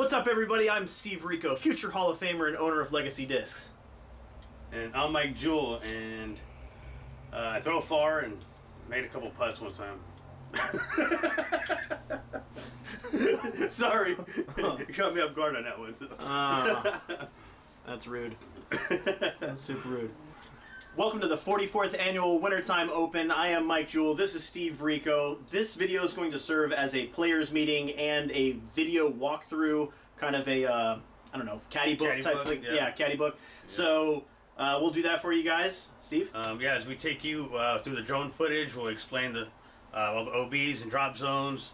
What's up, everybody? I'm Steve Rico, future Hall of Famer and owner of Legacy Discs. And I'm Mike Jewel, and I throw far and made a couple putts one time. Sorry, you caught me off guard on that one. That's rude. That's super rude. Welcome to the 44th Annual Wintertime Open. I am Mike Jewel. This is Steve Rico. This video is going to serve as a players meeting and a video walkthrough, kind of a, I don't know, caddy book type thing. Yeah, caddy book. Yeah. So we'll do that for you guys. Steve? Yeah, as we take you through the drone footage, we'll explain the all the OBs and drop zones,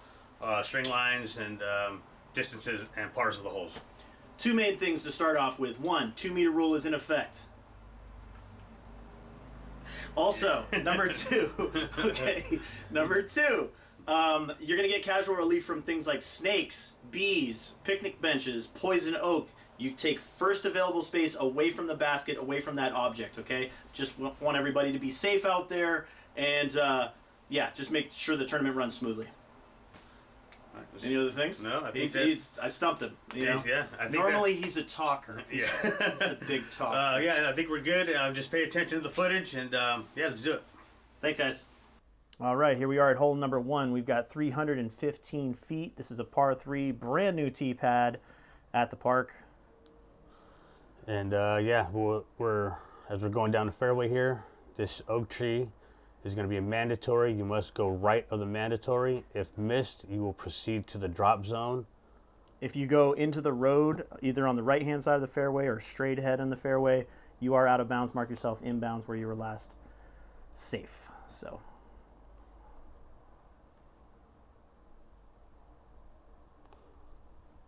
string lines, and distances and parts of the holes. Two main things to start off with. One, 2 meter rule is in effect. Also, number two, number two, you're going to get casual relief from things like snakes, bees, picnic benches, poison oak. You take first available space away from the basket, away from that object, okay? Just want everybody to be safe out there, and yeah, just make sure the tournament runs smoothly. Any other things? No, I think I stumped him. You know? Yeah, I think normally he's a talker. He's a big talker. Yeah, I think we're good. Just pay attention to the footage, and yeah, let's do it. Thanks, guys. All right, here we are at hole number 1. We've got 315 feet. This is a par 3, brand new tee pad at the park. And yeah, as we're going down the fairway here, this oak tree is going to be a mandatory. You must go right of the mandatory. If missed, you will proceed to the drop zone. If you go into the road, either on the right-hand side of the fairway or straight ahead on the fairway, you are out of bounds. Mark yourself inbounds where you were last safe. So,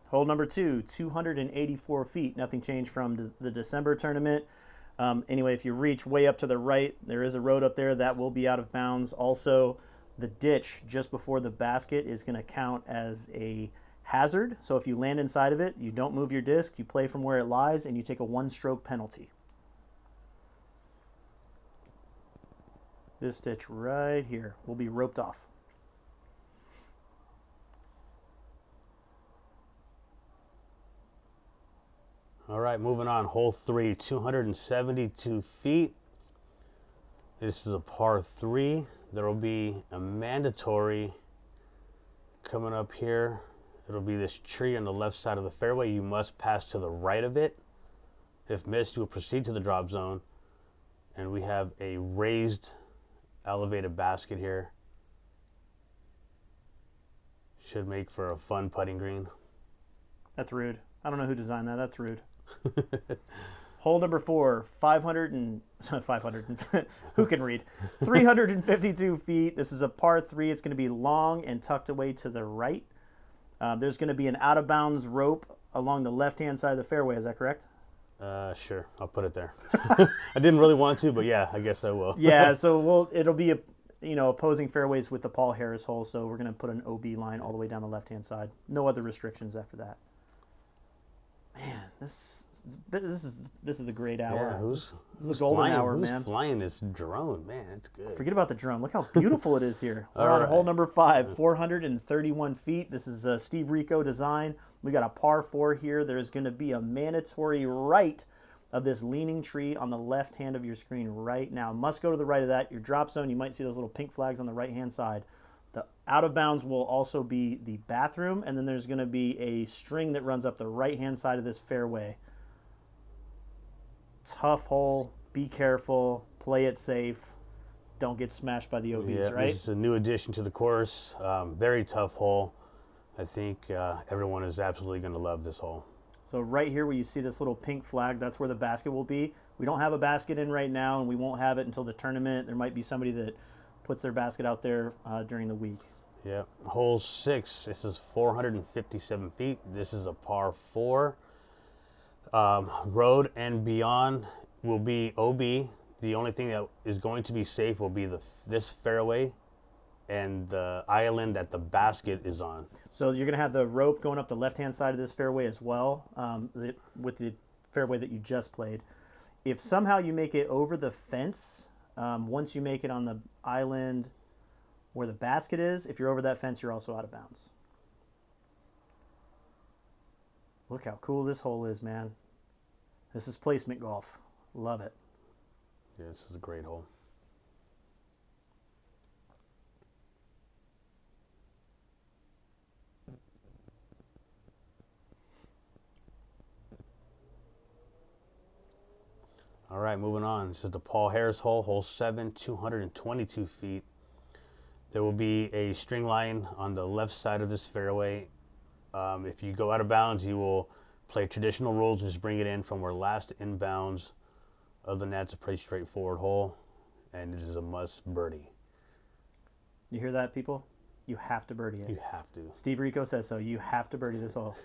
hole number 2, 284 feet. Nothing changed from the December tournament. Anyway, if you reach way up to the right, there is a road up there that will be out of bounds. Also, the ditch just before the basket is going to count as a hazard. So if you land inside of it, you don't move your disc, you play from where it lies, and you take a 1-stroke penalty. This ditch right here will be roped off. All right, moving on. Hole 3, 272 feet. This is a par 3. There will be a mandatory coming up here. It'll be this tree on the left side of the fairway. You must pass to the right of it. If missed, you will proceed to the drop zone. And we have a raised, elevated basket here. Should make for a fun putting green. That's rude. I don't know who designed that. That's rude. Hole number 4, 500 who can read? 352 feet. This is a par 3. It's going to be long and tucked away to the right. There's going to be an out-of-bounds rope along the left-hand side of the fairway. Is that correct? Sure. I'll put it there. I didn't really want to, but yeah, I guess I will. Yeah. So it'll be opposing fairways with the Paul Harris hole. So we're going to put an OB line all the way down the left-hand side. No other restrictions after that. Man, this is the great hour. Yeah, who's the golden hour, man? Who's flying this drone, man? It's good. Forget about the drone. Look how beautiful it is here. We're on hole number 5, 431 feet. This is a Steve Rico design. We got a par 4 here. There's going to be a mandatory right of this leaning tree on the left hand of your screen right now. Must go to the right of that. Your drop zone, you might see those little pink flags on the right-hand side. The out of bounds will also be the bathroom, and then there's going to be a string that runs up the right-hand side of this fairway. Tough hole. Be careful. Play it safe. Don't get smashed by the OBs, right? This is a new addition to the course. Very tough hole. I think everyone is absolutely going to love this hole. So right here where you see this little pink flag, that's where the basket will be. We don't have a basket in right now, and we won't have it until the tournament. There might be somebody that puts their basket out there during the week. Yeah. Hole 6, this is 457 feet. This is a par 4. Road and beyond will be OB. The only thing that is going to be safe will be this fairway and the island that the basket is on. So you're going to have the rope going up the left-hand side of this fairway as well, with the fairway that you just played. If somehow you make it over the fence, once you make it on the island where the basket is, if you're over that fence, you're also out of bounds. Look how cool this hole is, man. This is placement golf. Love it. Yeah, this is a great hole. All right, moving on. This is the Paul Harris hole, hole 7, 222 feet. There will be a string line on the left side of this fairway. If you go out of bounds, you will play traditional rules, just bring it in from where last inbounds. Other than that, it's a pretty straightforward hole, and it is a must birdie. You hear that, people? You have to birdie it. You have to. Steve Rico says so. You have to birdie this hole.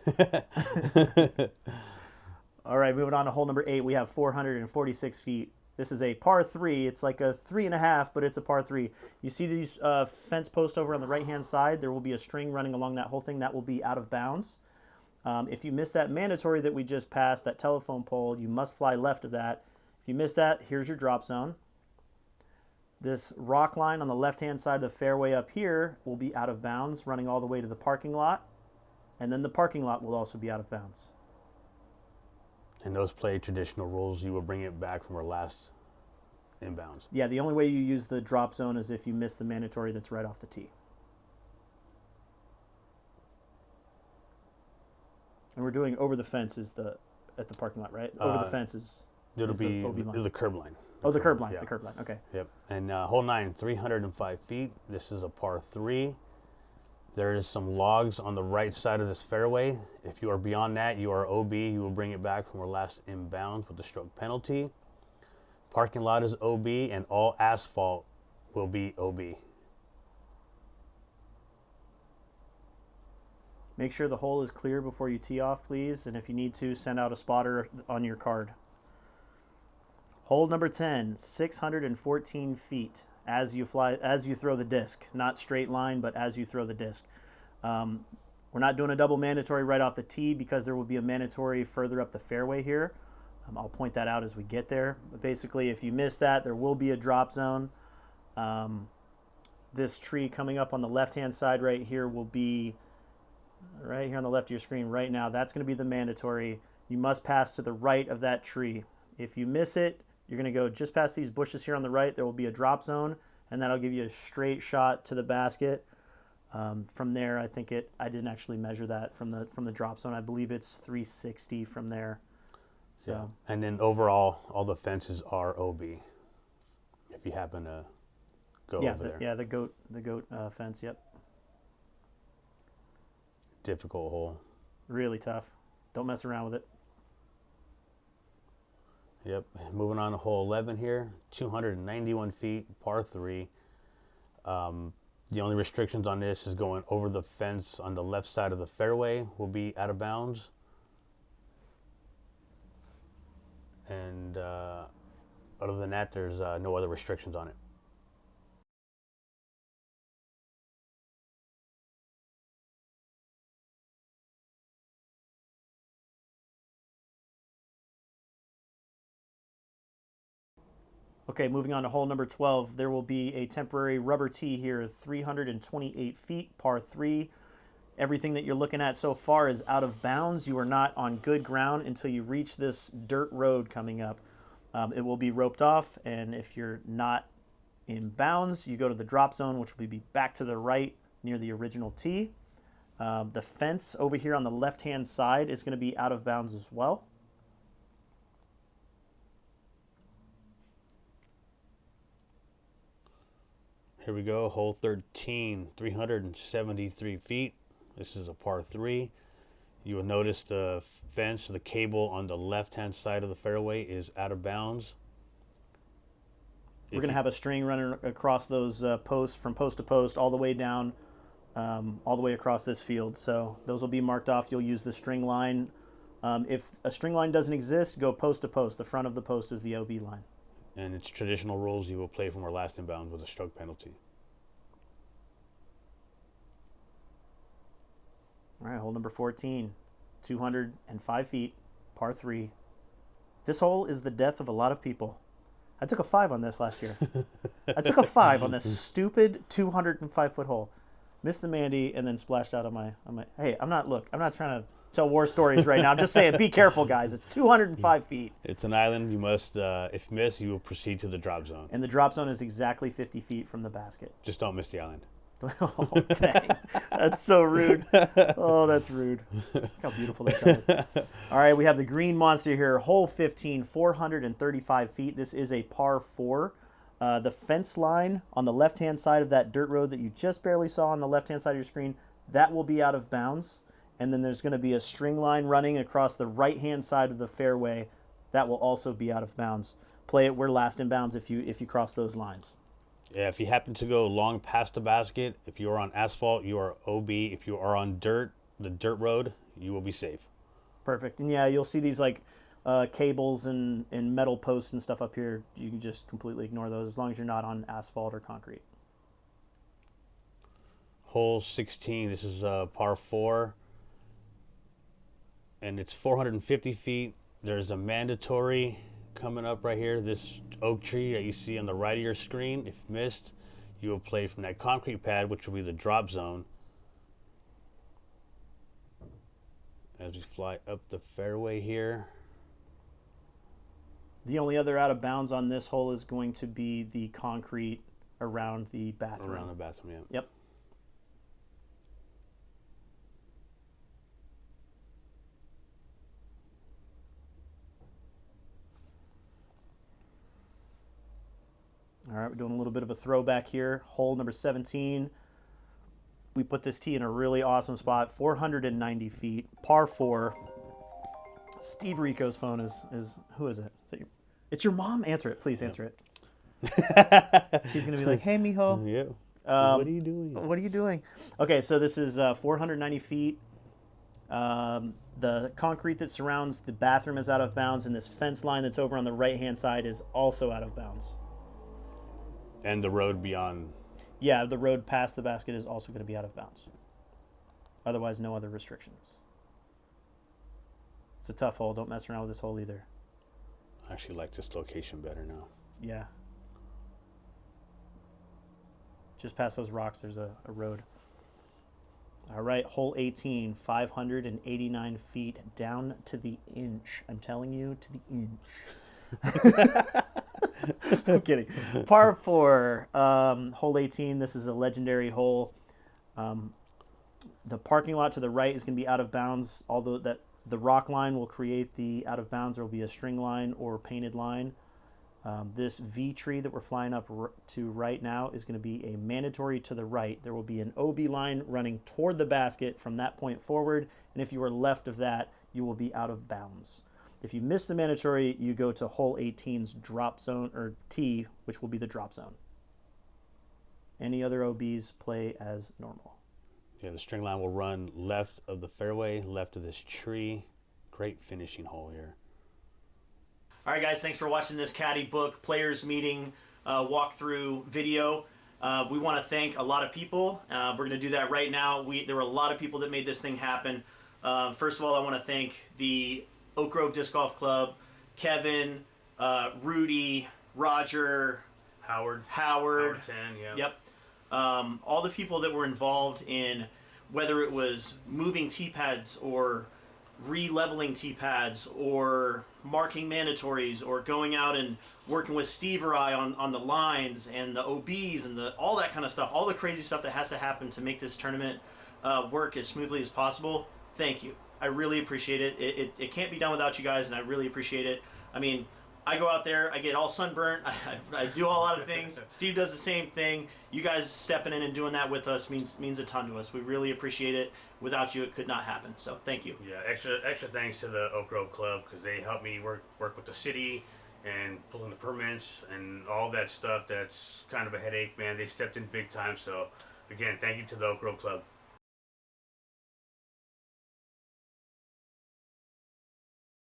All right, moving on to hole number 8. We have 446 feet. This is a par 3. It's like a 3.5, but it's a par 3. You see these fence posts over on the right-hand side? There will be a string running along that whole thing. That will be out of bounds. If you miss that mandatory that we just passed, that telephone pole, you must fly left of that. If you miss that, here's your drop zone. This rock line on the left-hand side of the fairway up here will be out of bounds, running all the way to the parking lot. And then the parking lot will also be out of bounds. And those play traditional rules. You will bring it back from where last inbounds. Yeah, the only way you use the drop zone is if you miss the mandatory that's right off the tee. And we're doing over the fence is at the parking lot, right? Over the fence is It'll be the OB line. the curb line. The curb line. Yeah. The curb line. Okay. Yep. And hole 9, 305 feet. This is a par 3. There is some logs on the right side of this fairway. If you are beyond that, you are OB. You will bring it back from where last inbounds with the stroke penalty. Parking lot is OB, and all asphalt will be OB. Make sure the hole is clear before you tee off, please. And if you need to, send out a spotter on your card. Hole number 10, 614 feet as you throw the disc. Not straight line, but as you throw the disc. We're not doing a double mandatory right off the tee because there will be a mandatory further up the fairway here. I'll point that out as we get there. But basically, if you miss that, there will be a drop zone. This tree coming up on the left-hand side right here will be right here on the left of your screen right now. That's going to be the mandatory. You must pass to the right of that tree. If you miss it, you're going to go just past these bushes here on the right. There will be a drop zone, and that'll give you a straight shot to the basket. From there, I didn't actually measure that from the drop zone. I believe it's 360 from there. So. Yeah. And then overall, all the fences are OB. If you happen to go over there. Yeah, the goat fence. Yep. Difficult hole. Really tough. Don't mess around with it. Yep. Moving on to hole 11 here, 291 feet, par 3. The only restrictions on this is going over the fence on the left side of the fairway will be out of bounds. And other than that, there's no other restrictions on it. Okay, moving on to hole number 12. There will be a temporary rubber tee here, 328 feet, par 3. Everything that you're looking at so far is out of bounds. You are not on good ground until you reach this dirt road coming up. It will be roped off, and if you're not in bounds, you go to the drop zone, which will be back to the right near the original tee. The fence over here on the left-hand side is going to be out of bounds as well. Here we go, hole 13, 373 feet. This is a par 3. You will notice the fence, the cable on the left-hand side of the fairway is out of bounds. We're going to have a string running across those posts from post to post all the way down, all the way across this field. So those will be marked off. You'll use the string line. If a string line doesn't exist, go post to post. The front of the post is the OB line. And it's traditional rules. You will play from where last inbound with a stroke penalty. All right, hole number 14, 205 feet, par 3. This hole is the death of a lot of people. I took a 5 on this last year. I took a 5 on this stupid 205-foot hole. Missed the Mandy and then splashed out on my. Hey, I'm not trying to tell war stories right now. I'm just saying, be careful, guys. It's 205 feet. It's an island. You must, if you miss, you will proceed to the drop zone. And the drop zone is exactly 50 feet from the basket. Just don't miss the island. Oh, dang. That's so rude. Oh, that's rude. Look how beautiful that shot is. All right, we have the green monster here. Hole 15, 435 feet. This is a par 4. The fence line on the left-hand side of that dirt road that you just barely saw on the left-hand side of your screen, that will be out of bounds. And then there's going to be a string line running across the right-hand side of the fairway. That will also be out of bounds. Play it where last in bounds if you cross those lines. Yeah, if you happen to go long past the basket, if you are on asphalt, you are OB. If you are on dirt, the dirt road, you will be safe. Perfect. And yeah, you'll see these like cables and metal posts and stuff up here. You can just completely ignore those as long as you're not on asphalt or concrete. Hole 16, this is par 4. And it's 450 feet. There's a mandatory coming up right here. This oak tree that you see on the right of your screen. If missed, you will play from that concrete pad, which will be the drop zone. As we fly up the fairway here. The only other out of bounds on this hole is going to be the concrete around the bathroom. Around the bathroom, yeah. Yep. All right, we're doing a little bit of a throwback here. Hole number 17. We put this tee in a really awesome spot, 490 feet, par 4. Steve Rico's phone is who is it? It's your mom? Answer it. Please answer it. She's going to be like, hey, mijo. Yeah. What are you doing? What are you doing? Okay, so this is 490 feet. The concrete that surrounds the bathroom is out of bounds, and this fence line that's over on the right-hand side is also out of bounds. And the road beyond. Yeah, the road past the basket is also going to be out of bounds. Otherwise, no other restrictions. It's a tough hole. Don't mess around with this hole either. I actually like this location better now. Yeah. Just past those rocks, there's a road. All right, hole 18, 589 feet down to the inch. I'm telling you, to the inch. I'm kidding. Par 4, hole 18. This is a legendary hole. The parking lot to the right is going to be out of bounds, although that the rock line will create the out of bounds. There will be a string line or painted line. This V tree that we're flying up to right now is going to be a mandatory to the right. There will be an OB line running toward the basket from that point forward, and if you are left of that, you will be out of bounds. If you miss the mandatory, you go to hole 18's drop zone, or T, which will be the drop zone. Any other OBs play as normal. Yeah, the string line will run left of the fairway, left of this tree. Great finishing hole here. All right, guys, thanks for watching this Caddy Book Players Meeting walkthrough video. We want to thank a lot of people. We're going to do that right now. There were a lot of people that made this thing happen. First of all, I want to thank the Oak Grove Disc Golf Club, Kevin, Rudy, Roger, Howard 10, yeah. Yep. All the people that were involved in whether it was moving tee pads or re-leveling tee pads or marking mandatories or going out and working with Steve or I on the lines and the OBs and all that kind of stuff, all the crazy stuff that has to happen to make this tournament work as smoothly as possible. Thank you. I really appreciate it. It can't be done without you guys, and I really appreciate it. I mean, I go out there, I get all sunburnt, I do a lot of things. Steve does the same thing. You guys stepping in and doing that with us means a ton to us. We really appreciate it. Without you, it could not happen. So thank you. Yeah, extra thanks to the Oak Grove Club because they helped me work with the city and pulling the permits and all that stuff. That's kind of a headache, man. They stepped in big time. So again, thank you to the Oak Grove Club.